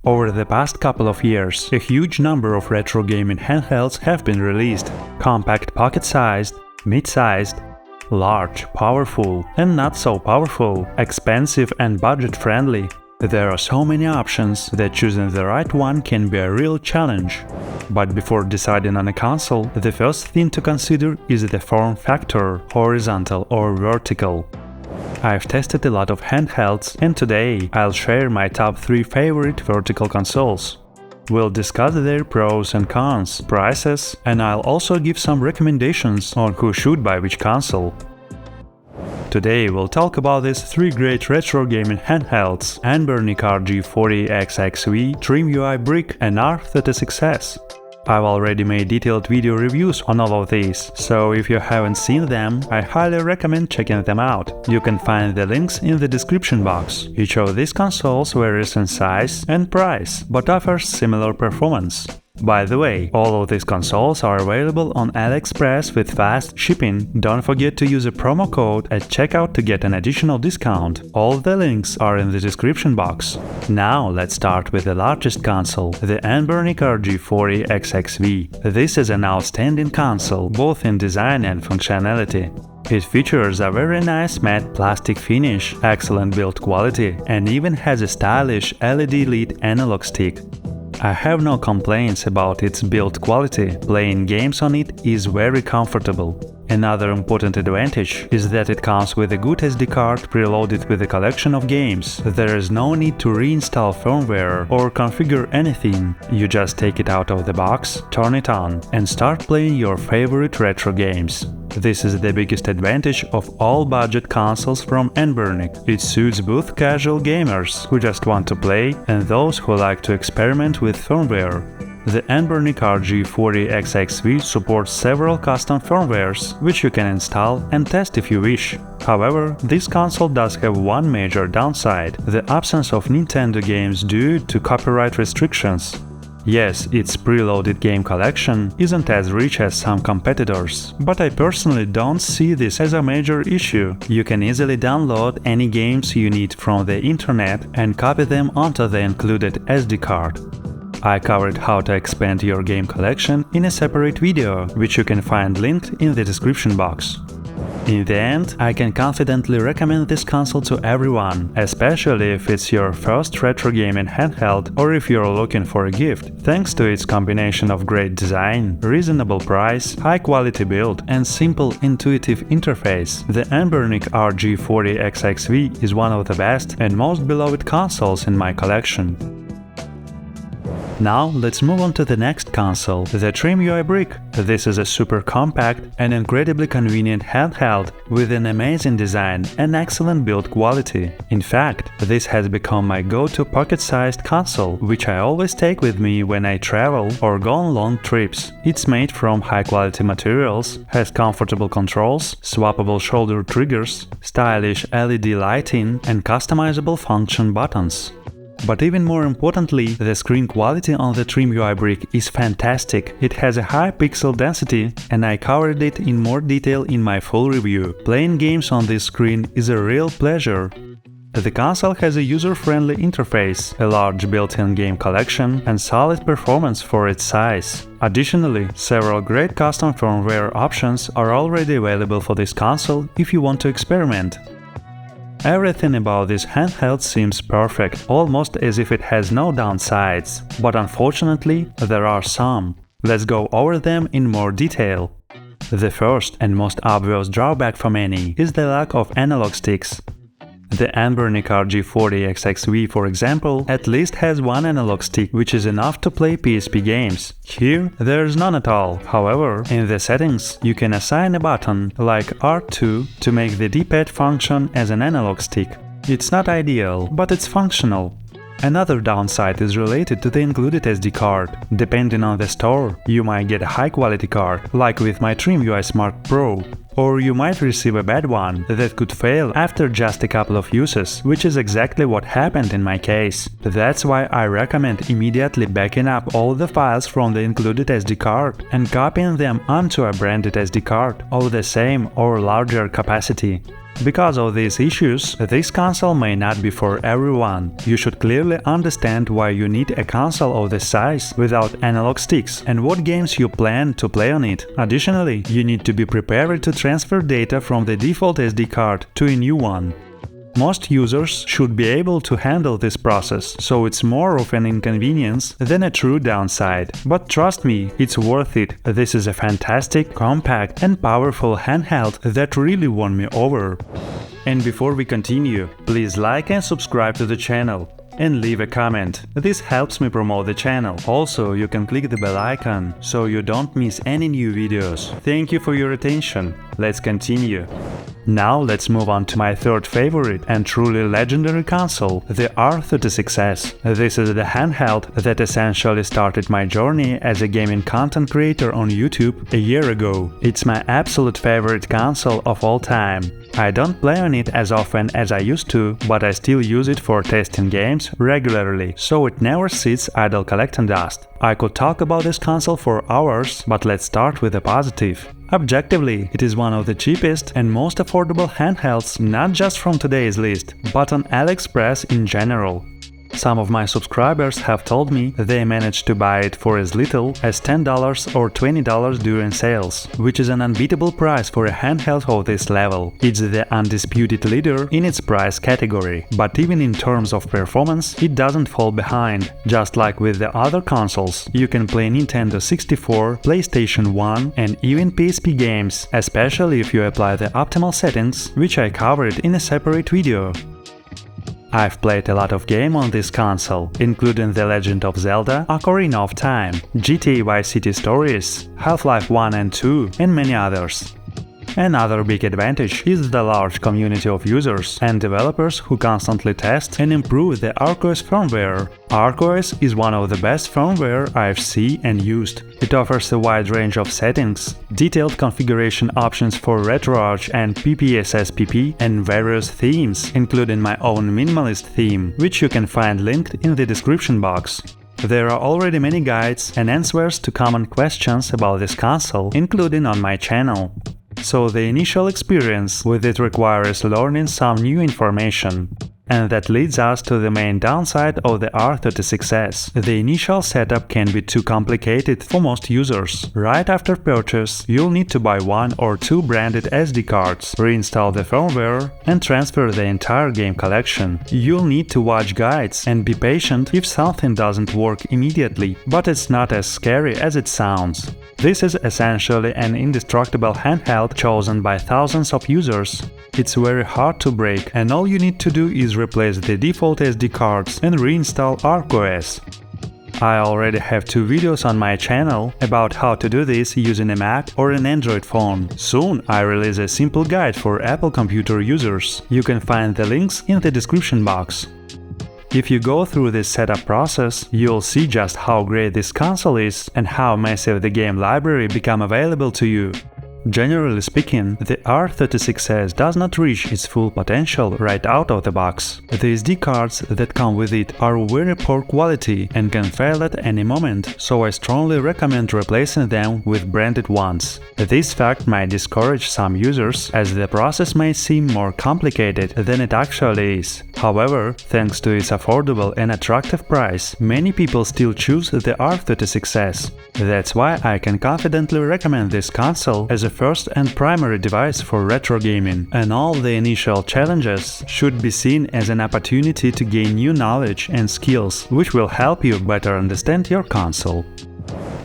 Over the past couple of years, a huge number of retro gaming handhelds have been released. Compact pocket-sized, mid-sized, large, powerful, and not so powerful, expensive and budget-friendly. There are so many options that choosing the right one can be a real challenge. But before deciding on a console, the first thing to consider is the form factor, horizontal or vertical. I've tested a lot of handhelds, and today I'll share my top 3 favorite vertical consoles. We'll discuss their pros and cons, prices, and I'll also give some recommendations on who should buy which console. Today we'll talk about these 3 great retro gaming handhelds: Anbernic RG40XXV TrimUI Brick and R36S. I've already made detailed video reviews on all of these, so if you haven't seen them, I highly recommend checking them out. You can find the links in the description box. Each of these consoles varies in size and price, but offers similar performance. By the way, all of these consoles are available on AliExpress with fast shipping. Don't forget to use a promo code at checkout to get an additional discount. All the links are in the description box. Now let's start with the largest console, the Anbernic RG40XXV. This is an outstanding console, both in design and functionality. It features a very nice matte plastic finish, excellent build quality, and even has a stylish LED-lit analog stick. I have no complaints about its build quality. Playing games on it is very comfortable. Another important advantage is that it comes with a good SD card preloaded with a collection of games. There is no need to reinstall firmware or configure anything. You just take it out of the box, turn it on, and start playing your favorite retro games. This is the biggest advantage of all budget consoles from Anbernic. It suits both casual gamers who just want to play and those who like to experiment with firmware. The Anbernic RG40XXV supports several custom firmwares, which you can install and test if you wish. However, this console does have one major downside: the absence of Nintendo games due to copyright restrictions. Yes, its preloaded game collection isn't as rich as some competitors, but I personally don't see this as a major issue. You can easily download any games you need from the internet and copy them onto the included SD card. I covered how to expand your game collection in a separate video, which you can find linked in the description box. In the end, I can confidently recommend this console to everyone, especially if it's your first retro gaming handheld or if you're looking for a gift. Thanks to its combination of great design, reasonable price, high-quality build, and simple, intuitive interface, the Anbernic RG40XXV is one of the best and most beloved consoles in my collection. Now let's move on to the next console, the TrimUI Brick. This is a super compact and incredibly convenient handheld with an amazing design and excellent build quality. In fact, this has become my go-to pocket-sized console, which I always take with me when I travel or go on long trips. It's made from high-quality materials, has comfortable controls, swappable shoulder triggers, stylish LED lighting, and customizable function buttons. But even more importantly, the screen quality on the TrimUI Brick is fantastic. It has a high pixel density, and I covered it in more detail in my full review. Playing games on this screen is a real pleasure. The console has a user-friendly interface, a large built-in game collection, and solid performance for its size. Additionally, several great custom firmware options are already available for this console if you want to experiment. Everything about this handheld seems perfect, almost as if it has no downsides. But unfortunately, there are some. Let's go over them in more detail. The first and most obvious drawback for many is the lack of analog sticks. The Anbernic RG40XXV, for example, at least has one analog stick, which is enough to play PSP games. Here, there's none at all. However, in the settings, you can assign a button, like R2, to make the D-pad function as an analog stick. It's not ideal, but it's functional. Another downside is related to the included SD card. Depending on the store, you might get a high-quality card, like with my TrimUI Smart Pro. Or you might receive a bad one that could fail after just a couple of uses, which is exactly what happened in my case. That's why I recommend immediately backing up all the files from the included SD card and copying them onto a branded SD card of the same or larger capacity. Because of these issues, this console may not be for everyone. You should clearly understand why you need a console of this size without analog sticks and what games you plan to play on it. Additionally, you need to be prepared to transfer data from the default SD card to a new one. Most users should be able to handle this process, so it's more of an inconvenience than a true downside. But trust me, it's worth it. This is a fantastic, compact and powerful handheld that really won me over. And before we continue, please like and subscribe to the channel. And leave a comment. This helps me promote the channel. Also, you can click the bell icon, so you don't miss any new videos. Thank you for your attention. Let's continue. Now let's move on to my third favorite and truly legendary console, the R36S. This is the handheld that essentially started my journey as a gaming content creator on YouTube a year ago. It's my absolute favorite console of all time. I don't play on it as often as I used to, but I still use it for testing games regularly, so it never sits idle collecting dust. I could talk about this console for hours, but let's start with the positive. Objectively, it is one of the cheapest and most affordable handhelds, not just from today's list, but on AliExpress in general. Some of my subscribers have told me they managed to buy it for as little as $10 or $20 during sales, which is an unbeatable price for a handheld of this level. It's the undisputed leader in its price category, but even in terms of performance, it doesn't fall behind. Just like with the other consoles, you can play Nintendo 64, PlayStation 1 and even PSP games, especially if you apply the optimal settings, which I covered in a separate video. I've played a lot of games on this console, including The Legend of Zelda, Ocarina of Time, GTA Vice City Stories, Half-Life 1 and 2, and many others. Another big advantage is the large community of users and developers who constantly test and improve the ROS firmware. ROS is one of the best firmware I've seen and used. It offers a wide range of settings, detailed configuration options for RetroArch and PPSSPP, and various themes, including my own minimalist theme, which you can find linked in the description box. There are already many guides and answers to common questions about this console, including on my channel. So the initial experience with it requires learning some new information. And that leads us to the main downside of the R36S. The initial setup can be too complicated for most users. Right after purchase, you'll need to buy one or two branded SD cards, reinstall the firmware, and transfer the entire game collection. You'll need to watch guides and be patient if something doesn't work immediately, but it's not as scary as it sounds. This is essentially an indestructible handheld chosen by thousands of users. It's very hard to break, and all you need to do is replace the default SD cards and reinstall ROS. I already have 2 videos on my channel about how to do this using a Mac or an Android phone. Soon I release a simple guide for Apple computer users. You can find the links in the description box. If you go through this setup process, you'll see just how great this console is and how massive the game library become available to you. Generally speaking, the R36S does not reach its full potential right out of the box. The SD cards that come with it are very poor quality and can fail at any moment, so I strongly recommend replacing them with branded ones. This fact might discourage some users, as the process may seem more complicated than it actually is. However, thanks to its affordable and attractive price, many people still choose the R36S. That's why I can confidently recommend this console as a first and primary device for retro gaming, and all the initial challenges should be seen as an opportunity to gain new knowledge and skills, which will help you better understand your console.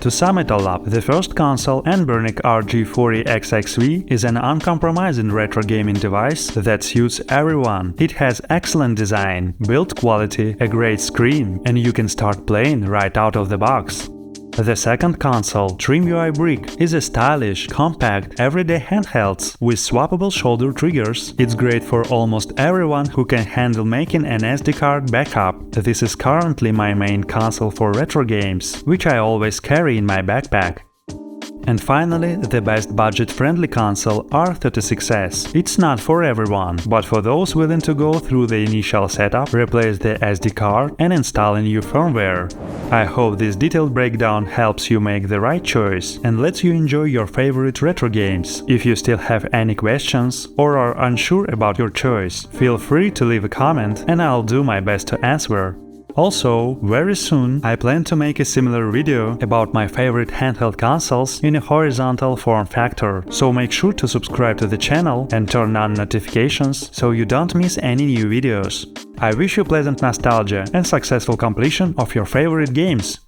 To sum it all up, the first console, Anbernic RG40XXV, is an uncompromising retro gaming device that suits everyone. It has excellent design, build quality, a great screen, and you can start playing right out of the box. The second console, TrimUI Brick, is a stylish, compact, everyday handheld with swappable shoulder triggers. It's great for almost everyone who can handle making an SD card backup. This is currently my main console for retro games, which I always carry in my backpack. And finally, the best budget-friendly console, R36S. It's not for everyone, but for those willing to go through the initial setup, replace the SD card and install a new firmware. I hope this detailed breakdown helps you make the right choice and lets you enjoy your favorite retro games. If you still have any questions or are unsure about your choice, feel free to leave a comment and I'll do my best to answer. Also, very soon I plan to make a similar video about my favorite handheld consoles in a horizontal form factor, so make sure to subscribe to the channel and turn on notifications so you don't miss any new videos. I wish you pleasant nostalgia and successful completion of your favorite games!